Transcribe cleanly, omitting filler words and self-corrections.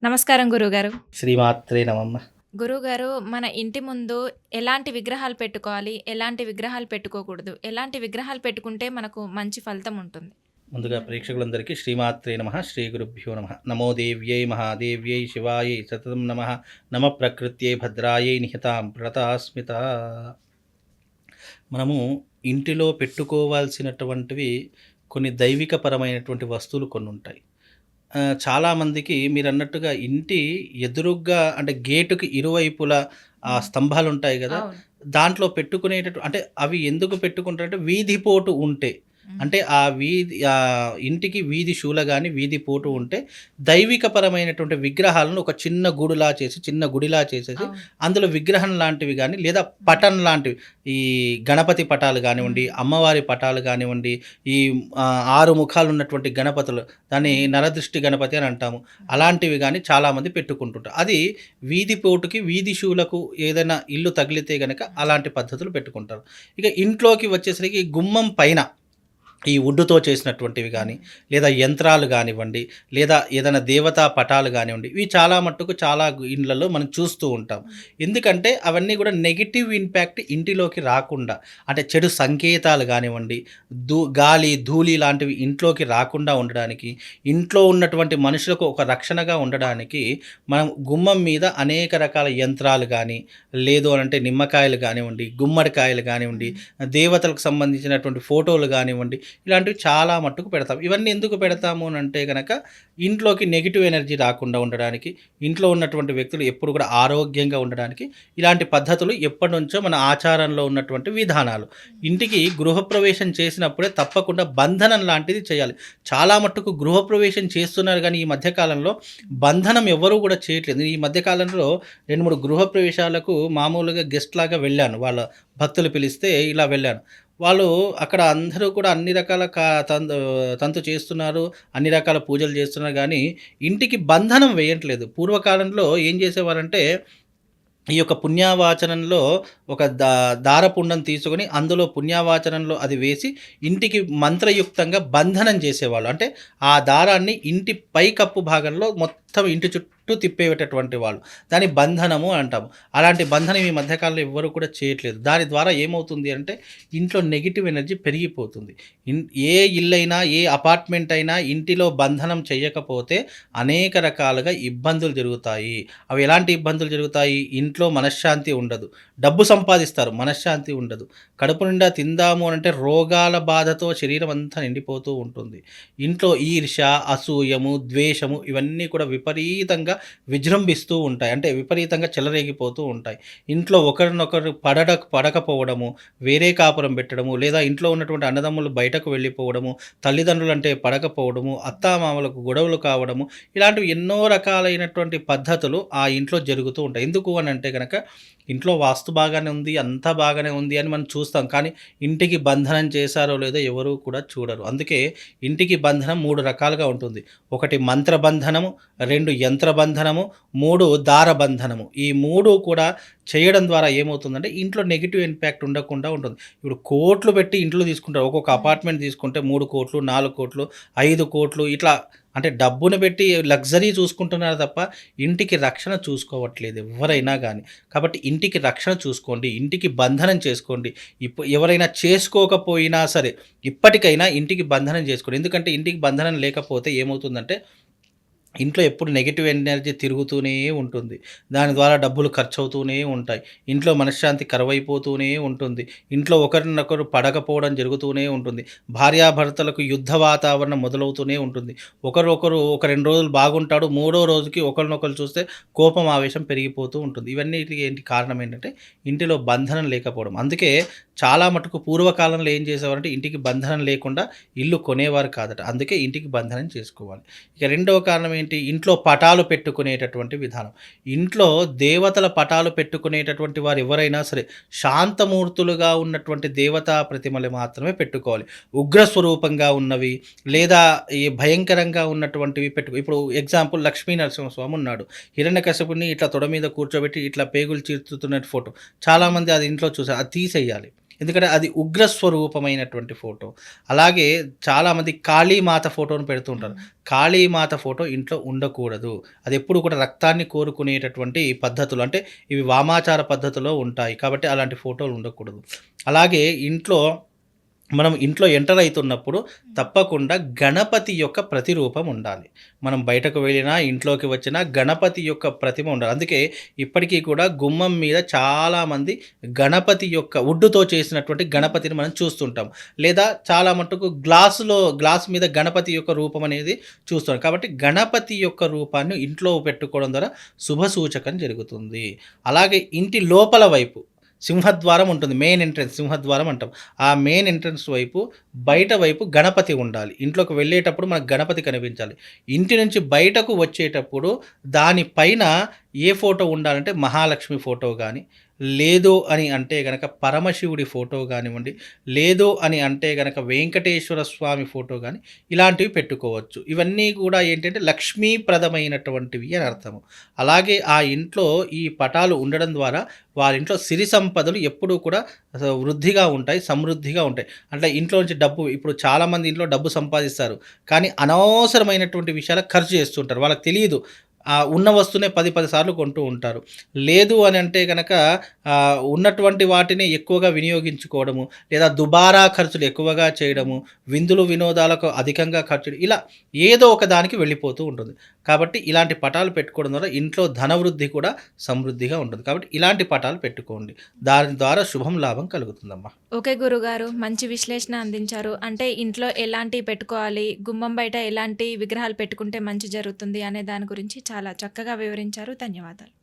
నమస్కారం గురువుగారు. శ్రీమాత్రే నమః. గురువుగారు, మన ఇంటి ముందు ఎలాంటి విగ్రహాలు పెట్టుకోవాలి? ఎలాంటి విగ్రహాలు పెట్టుకోకూడదు? ఎలాంటి విగ్రహాలు పెట్టుకుంటే మనకు మంచి ఫలితం ఉంటుంది? ముందుగా ప్రేక్షకులందరికీ శ్రీమాత్రే నమః, శ్రీ గురుభ్యో నమః. నమో దేవ్యై మహాదేవ్యై శివాయై సతతం నమః. నమ ప్రకృత్యై భద్రాయై నిహితాం ప్రణతాస్మిత. మనము ఇంటిలో పెట్టుకోవాల్సినటువంటివి కొన్ని దైవికపరమైనటువంటి వస్తువులు కొన్ని ఉంటాయి. చాలామందికి మీరన్నట్టుగా ఇంటి ఎదురుగ్గా అంటే గేటుకి ఇరువైపులా ఆ హ్మ్. స్తంభాలు ఉంటాయి గదా! అవును. దాంట్లో అంటే అవి ఎందుకు పెట్టుకుంటారంటే వీధి పోటు ఉంటే. హ్మ్. అంటే ఆ ఇంటికి వీధి శూల గాని, వీధి పోటు ఉంటే దైవికపరమైనటువంటి విగ్రహాలను ఒక చిన్న గూడులా చేసి, చిన్న గుడిలా చేసేసి అవును. అందులో విగ్రహం లాంటివి గాని, లేదా పటం లాంటివి ఈ గణపతి పటాలు గానివ్వండి, హ్మ్. అమ్మవారి పటాలు గానివ్వండి, ఈ 6 ముఖాలు ఉన్నటువంటి గణపతులు, దాన్ని హ్మ్. నరదృష్టి గణపతి అని అంటాము. హ్మ్. అలాంటివి గాని చాలామంది పెట్టుకుంటుంటారు. అది వీధి పోటుకి, వీధి శూలకు ఏదైనా ఇల్లు తగిలితే గనక అలాంటి పద్ధతులు పెట్టుకుంటారు. ఇక ఇంట్లోకి వచ్చేసరికి గుమ్మం పైన ఈ వుడ్‌తో చేసినటువంటివి గానీ, హ్మ్. లేదా యంత్రాలు గానివ్వండి, లేదా ఏదైనా దేవతా పటాలు గానివ్వండి, ఇవి చాలా మట్టుకు చాలా ఇండ్లలో మనం చూస్తూ ఉంటాం. హ్మ్. ఎందుకంటే అవన్నీ గూడా నెగెటివ్ ఇంపాక్ట్ ఇంటిలోకి రాకుండా, అంటే చెడు సంకేతాలు గానివ్వండి, గాలి, ధూళి లాంటివి ఇంట్లోకి రాకుండా ఉండడానికి, ఇంట్లో ఉన్నటువంటి మనుషులకు ఒక రక్షణగా ఉండడానికి మనం గుమ్మం మీద అనేక రకాల యంత్రాలు గానీ, లేదు అనంటే నిమ్మకాయలు గానివ్వండి, గుమ్మడికాయలు గానివ్వండి, హ్మ్. దేవతలకు సంబంధించినటువంటి ఫోటోలు గానివ్వండి, ఇలాంటివి చాలా మట్టుకు పెడతాం. ఇవన్నీ ఎందుకు పెడతాము అనంటే గనక ఇంట్లోకి నెగెటివ్ ఎనర్జీ రాకుండా ఉండడానికి, ఇంట్లో ఉన్నటువంటి వ్యక్తులు ఎప్పుడు కూడా ఆరోగ్యంగా ఉండడానికి ఇలాంటి పద్ధతులు ఎప్పటినుంచో మన ఆచారంలో ఉన్నటువంటి విధానాలు. ఇంటికి గృహప్రవేశం చేసినప్పుడే తప్పకుండా బంధనం లాంటిది చేయాలి. చాలా మట్టుకు గృహప్రవేశం చేస్తున్నారు గానీ ఈ మధ్య కాలంలో బంధనం ఎవ్వరూ కూడా చేయట్లేదు. ఈ మధ్య కాలంలో 2, 3 గృహప్రవేశాలకు మామూలుగా గెస్ట్ లాగా వెళ్ళాను. వాళ్ళ భక్తులు పిలిస్తే ఇలా వెళ్ళాను. వాళ్ళు అక్కడ అందరూ కూడా అన్ని రకాల తంతు చేస్తున్నారు. అన్ని రకాల పూజలు చేస్తున్నారు గానీ, ఇంటికి బంధనం వేయట్లేదు. పూర్వకాలంలో ఏం చేసేవారంటే, ఈ యొక్క పుణ్యావాచనంలో ఒక దారపుండం తీసుకొని, అందులో పుణ్యావాచనంలో అది వేసి, ఇంటికి మంత్రయుక్తంగా బంధనం చేసేవాళ్ళు. అంటే, ఆ దారాన్ని ఇంటి పైకప్పు భాగంలో మొత్తం ఇంటి చుట్టూ తిప్పేటటువంటి వాళ్ళు. దాన్ని బంధనము అంటాము. అలాంటి బంధనం ఈ మధ్య కాలంలో ఎవ్వరు కూడా చేయట్లేదు. దాని ద్వారా ఏమవుతుంది అంటే, ఇంట్లో నెగెటివ్ ఎనర్జీ పెరిగిపోతుంది. ఇన్ ఏ ఇల్లైనా, ఏ అపార్ట్‌మెంట్ అయినా ఇంటిలో బంధనం చెయ్యకపోతే అనేక రకాలుగా ఇబ్బందులు జరుగుతాయి. అవి ఎలాంటి ఇబ్బందులు జరుగుతాయి? ఇంట్లో మనశ్శాంతి ఉండదు. డబ్బు సంపాదిస్తారు, మనశ్శాంతి ఉండదు. కడుపు నిండా తిందాము అనంటే రోగాల బాధతో శరీరం అంతా నిండిపోతూ ఉంటుంది. ఇంట్లో ఈర్ష్య, అసూయము, ద్వేషము ఇవన్నీ కూడా విపరీతంగా విజృంభిస్తూ ఉంటాయి. అంటే విపరీతంగా చెలరేగిపోతూ ఉంటాయి. ఇంట్లో ఒకరినొకరు పడకపోవడము, వేరే కాపురం పెట్టడము, లేదా ఇంట్లో ఉన్నటువంటి అన్నదమ్ములు బయటకు వెళ్ళిపోవడము, తల్లిదండ్రులంటే పడకపోవడము, అత్తామామలకు గొడవలు కావడము, ఇలాంటివి ఎన్నో రకాలైనటువంటి పద్ధతులు ఆ ఇంట్లో జరుగుతూ ఉంటాయి. ఎందుకు అనంటే గనక ఇంట్లో వాస్తు బాగానే ఉంది, అంతా బాగానే ఉంది అని మనం చూస్తాం. కానీ ఇంటికి బంధనం చేశారో లేదో ఎవరు కూడా చూడరు. అందుకే ఇంటికి బంధనం 3 రకాలుగా ఉంటుంది. ఒకటి మంత్ర బంధనము, 2 యంత్ర బంధనము, 3 దార బంధనము. ఈ 3 కూడా చేయడం ద్వారా ఏమవుతుందంటే ఇంట్లో నెగెటివ్ ఇంపాక్ట్ ఉండకుండా ఉంటుంది. ఇప్పుడు కోట్లు పెట్టి ఇంట్లో తీసుకుంటారు. ఒక్కొక్క హ్మ్. అపార్ట్మెంట్ తీసుకుంటే 3,00,00,000, 4,00,00,000, 5,00,00,000 ఇట్లా అంటే డబ్బును పెట్టి లగ్జరీ చూసుకుంటున్నారు తప్ప ఇంటికి రక్షణ చూసుకోవట్లేదు ఎవ్వరైనా గానీ. కాబట్టి ఇంటికి రక్షణ చూసుకోండి. ఇంటికి బంధనం చేసుకోండి. ఎవరైనా చేసుకోకపోయినా సరే ఇప్పటికైనా ఇంటికి బంధనం చేసుకోండి. ఎందుకంటే ఇంటికి బంధనం లేకపోతే ఏమవుతుందంటే ఇంట్లో ఎప్పుడు నెగెటివ్ ఎనర్జీ తిరుగుతూనే ఉంటుంది. దాని ద్వారా డబ్బులు ఖర్చవుతూనే ఉంటాయి. ఇంట్లో మనశ్శాంతి కరువైపోతూనే ఉంటుంది. ఇంట్లో ఒకరినొకరు పడకపోవడం జరుగుతూనే ఉంటుంది. భార్యాభర్తలకు యుద్ధ వాతావరణం మొదలవుతూనే ఉంటుంది. ఒకరొకరు ఒక 2 రోజులు బాగుంటాడు. మూడో రోజుకి ఒకరినొకరు చూస్తే కోపం, ఆవేశం పెరిగిపోతూ ఉంటుంది. ఇవన్నిటికి కారణం ఏంటంటే ఇంటిలో బంధనం లేకపోవడం. అందుకే చాలా మటుకు పూర్వకాలంలో ఏం చేసేవారంటే ఇంటికి బంధనం లేకుండా ఇల్లు కొనేవారు కాదట. అందుకే ఇంటికి బంధనం చేసుకోవాలి. ఇక రెండవ కారణం ఏంటి? ఇంట్లో పటాలు పెట్టుకునేటటువంటి విధానం. ఇంట్లో దేవతల పటాలు పెట్టుకునేటటువంటి వారు ఎవరైనా సరే శాంతమూర్తులుగా ఉన్నటువంటి దేవతా ప్రతిమలు మాత్రమే పెట్టుకోవాలి. ఉగ్ర స్వరూపంగా ఉన్నవి లేదా ఈ భయంకరంగా ఉన్నటువంటివి ఇప్పుడు ఎగ్జాంపుల్ లక్ష్మీ నరసింహస్వామి ఉన్నాడు. హిరణ్యకశిపుడిని ఇట్లా తొడ మీద కూర్చోబెట్టి ఇట్లా పేగులు చీల్చుతున్న ఫోటో. చాలామంది అది ఇంట్లో చూసారు. అది తీసేయాలి. ఎందుకంటే అది ఉగ్ర స్వరూపమైనటువంటి ఫోటో. అలాగే చాలామంది కాళీమాత ఫోటోను పెడుతూ ఉంటారు. హ్మ్. కాళీమాత ఫోటో ఇంట్లో ఉండకూడదు. అదెప్పుడు కూడా రక్తాన్ని కోరుకునేటటువంటి పద్ధతులు. అంటే ఇవి వామాచార పద్ధతిలో ఉంటాయి. కాబట్టి అలాంటి ఫోటోలు ఉండకూడదు. అలాగే ఇంట్లో ఎంటర్ అయితున్నప్పుడు తప్పకుండా గణపతి యొక్క ప్రతిరూపం ఉండాలి. మనం బయటకు వెళ్ళినా, ఇంట్లోకి వచ్చినా గణపతి యొక్క ప్రతిమ ఉండాలి. అందుకే ఇప్పటికీ కూడా గుమ్మం మీద చాలామంది గణపతి యొక్క వుడ్‌తో చేసినటువంటి గణపతిని మనం చూస్తుంటాం. లేదా చాలా మట్టుకు గ్లాస్ మీద గణపతి యొక్క రూపం అనేది చూస్తాం. కాబట్టి గణపతి యొక్క రూపాన్ని ఇంట్లో పెట్టుకోవడం ద్వారా శుభ సూచకం జరుగుతుంది. అలాగే ఇంటి లోపల వైపు సింహద్వారం ఉంటుంది. మెయిన్ ఎంట్రన్స్ సింహద్వారం అంటాం. ఆ మెయిన్ ఎంట్రన్స్ వైపు బయట వైపు గణపతి ఉండాలి. ఇంట్లోకి వెళ్ళేటప్పుడు మనకు గణపతి కనిపించాలి. ఇంటి నుంచి బయటకు వచ్చేటప్పుడు దాని పైన ఏ ఫోటో ఉండాలంటే మహాలక్ష్మి ఫోటో గానీ, లేదు అని అంటే గనక పరమశివుడి ఫోటో గానివ్వండి, లేదు అని అంటే గనక వెంకటేశ్వర స్వామి ఫోటో గానీ ఇలాంటివి పెట్టుకోవచ్చు. ఇవన్నీ కూడా ఏంటంటే లక్ష్మీప్రదమైనటువంటివి అని అర్థము. అలాగే ఆ ఇంట్లో ఈ పటాలు ఉండడం ద్వారా వారింట్లో సిరి సంపదలు ఎప్పుడూ కూడా వృద్ధిగా ఉంటాయి, సమృద్ధిగా ఉంటాయి. అంటే ఇంట్లో నుంచి డబ్బు ఇప్పుడు చాలామంది ఇంట్లో డబ్బు సంపాదిస్తారు. కానీ అనవసరమైనటువంటి విషయాలకు ఖర్చు చేస్తుంటారు. వాళ్ళకి తెలీదు. ఉన్న వస్తువునే 10 సార్లు కొంటూ ఉంటారు. లేదు అని అంటే గనక ఉన్నటువంటి వాటిని ఎక్కువగా వినియోగించుకోవడము, లేదా దుబారా ఖర్చులు ఎక్కువగా చేయడము, విందులు వినోదాలకు అధికంగా ఖర్చులు ఇలా ఏదో ఒక దానికి వెళ్ళిపోతూ ఉంటుంది. కాబట్టి ఇలాంటి పటాలు పెట్టుకోవడం ద్వారా ఇంట్లో ధనవృద్ధి కూడా సమృద్ధిగా ఉంటుంది. కాబట్టి ఇలాంటి పటాలు పెట్టుకోండి. దాని ద్వారా శుభం లాభం కలుగుతుందమ్మా. ఓకే గురుగారు. మంచి విశ్లేషణ అందించారు. అంటే ఇంట్లో ఎలాంటివి పెట్టుకోవాలి, గుమ్మం బయట ఎలాంటి విగ్రహాలు పెట్టుకుంటే మంచి జరుగుతుంది అనే దాని గురించి చాలా చక్కగా వివరించారు. ధన్యవాదాలు.